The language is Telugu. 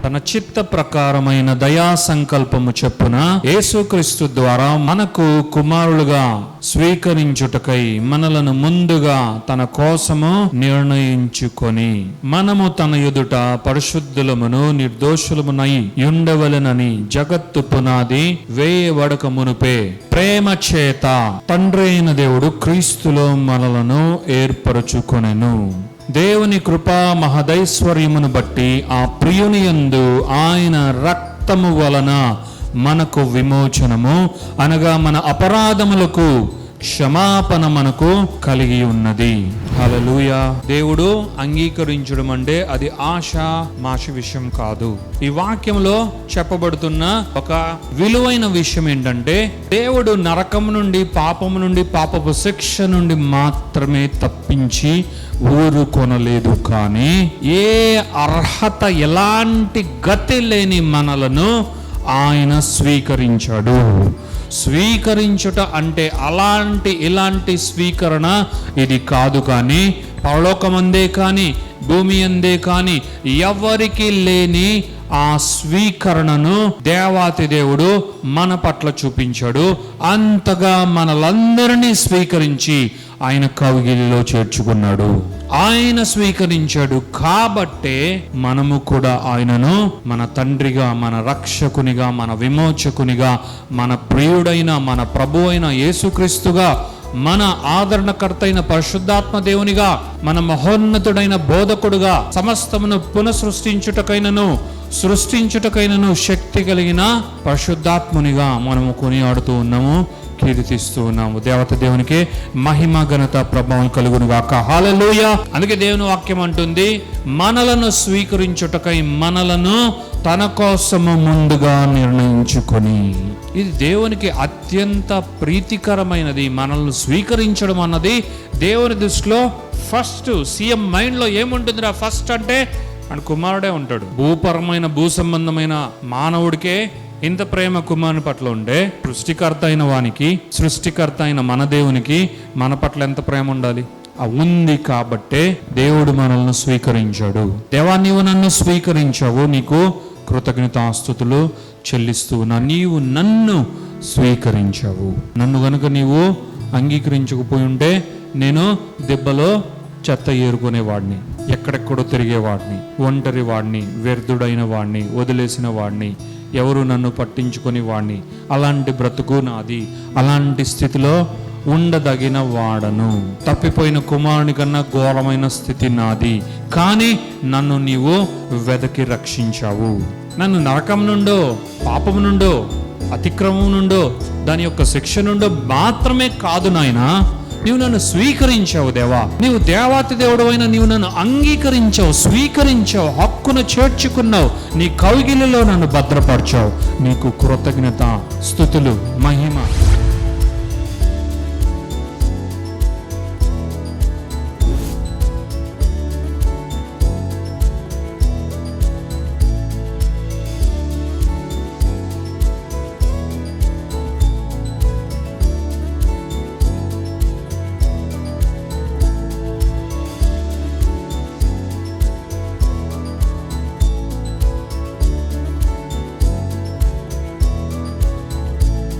తన చిత్త ప్రకారమైన దయా సంకల్పము చొప్పున యేసుక్రీస్తు ద్వారా మనకు కుమారులుగా స్వీకరించుటకై మనలను ముందుగా తన కోసము నిర్ణయించుకొని మనము తన ఎదుట పరిశుద్ధులమును నిర్దోషులమునై ఉండవలెనని జగత్తు పునాది వేయబడక మునుపే ప్రేమ చేత తండ్రి అయిన దేవుడు క్రీస్తులో మనలను ఏర్పరచుకొనెను. దేవుని కృపా మహదైశ్వర్యమును బట్టి ఆ ప్రియుని యందు ఆయన రక్తము వలన మనకు విమోచనము అనగా మన అపరాధములకు క్షమాపణ మనకు కలిగి ఉన్నది. హల్లెలూయా. దేవుడు అంగీకరించడం అంటే అది మాష విషయం కాదు. ఈ వాక్యంలో చెప్పబడుతున్న ఒక విలువైన విషయం ఏంటంటే, దేవుడు నరకం నుండి, పాపము నుండి, పాపపు శిక్ష నుండి మాత్రమే తప్పించి ఊరుకొనలేదు, కానీ ఏ అర్హత, ఎలాంటి గతి లేని మనలను ఆయన స్వీకరించాడు. స్వీకరించుట అంటే ఇలాంటి స్వీకరణ ఇది కాదు, కానీ పరలోకమందే కానీ భూమి అందే కానీ ఎవరికి లేని ఆ స్వీకరణను దేవాతి దేవుడు మన పట్ల చూపించాడు. అంతగా మనలందరినీ స్వీకరించి ఆయన కౌగిలిలో చేర్చుకున్నాడు. ఆయన స్వీకరించాడు కాబట్టే మనము కూడా ఆయనను మన తండ్రిగా, మన రక్షకునిగా, మన విమోచకునిగా, మన ప్రియుడైన, మన ప్రభు అయిన యేసుక్రీస్తుగా, మన ఆదరణకర్త అయిన పరిశుద్ధాత్మ దేవునిగా, మన మహోన్నతుడైన బోధకుడుగా, సమస్తమును సృష్టించుటకైనను శక్తి కలిగిన పరిశుద్ధాత్మునిగా మనము కొనియాడుతూ ఉన్నాము, కీర్తిస్తూ ఉన్నాము. దేవత దేవునికి మహిమ, ఘనత, ప్రభావం కలుగును గాక. హల్లెలూయా. అందుకే దేవుని వాక్యం అంటుంది, మనలను స్వీకరించుటకై మనలను తన కోసము ముందుగా నిర్ణయించుకొని. ఇది దేవునికి అత్యంత ప్రీతికరమైనది. మనల్ని స్వీకరించడం అన్నది దేవుని దృష్టిలో ఫస్ట్. సీఎం మైండ్లో ఏముంటుందిరా ఫస్ట్ అంటే ఆయన కుమారుడే ఉంటాడు. భూ సంబంధమైన మానవుడికే ఇంత ప్రేమ కుమారుని పట్ల ఉండే, సృష్టికర్త అయిన వానికి, సృష్టికర్త అయిన మన దేవునికి మన పట్ల ఎంత ప్రేమ ఉండాలి? ఉంది కాబట్టే దేవుడు మనల్ని స్వీకరించాడు. దేవా, నీవు నన్ను స్వీకరించావు, నీకు కృతజ్ఞతాస్తుతులు చెల్లిస్తూ ఉన్నా. నీవు నన్ను స్వీకరించావు. నన్ను గనుక నీవు అంగీకరించకపోయి ఉంటే నేను దెబ్బలో చెత్త ఏరుకునేవాడిని, ఎక్కడెక్కడో తిరిగేవాడిని, ఒంటరి వాడిని, వ్యర్థుడైన వాడిని, వదిలేసిన వాడిని, ఎవరు నన్ను పట్టించుకొని వాడిని. అలాంటి బ్రతుకు నాది. అలాంటి స్థితిలో ఉండదగిన వాడను. తప్పిపోయిన కుమారుని కన్నా ఘోరమైన స్థితి నాది. కానీ నన్ను నీవు వెదకి రక్షించావు. నన్ను నరకం నుండో, పాపము నుండో, అతిక్రమం నుండో, దాని యొక్క శిక్ష నుండో మాత్రమే కాదు నాయనా, నీవు నన్ను స్వీకరించావు దేవా. నీవు దేవాతి దేవుడు అయినా నీవు నన్ను అంగీకరించావు, స్వీకరించావు, హక్కును చేర్చుకున్నావు, నీ కౌగిలిలో నన్ను భద్రపరిచావు. నీకు కృతజ్ఞత, స్తుతులు, మహిమ.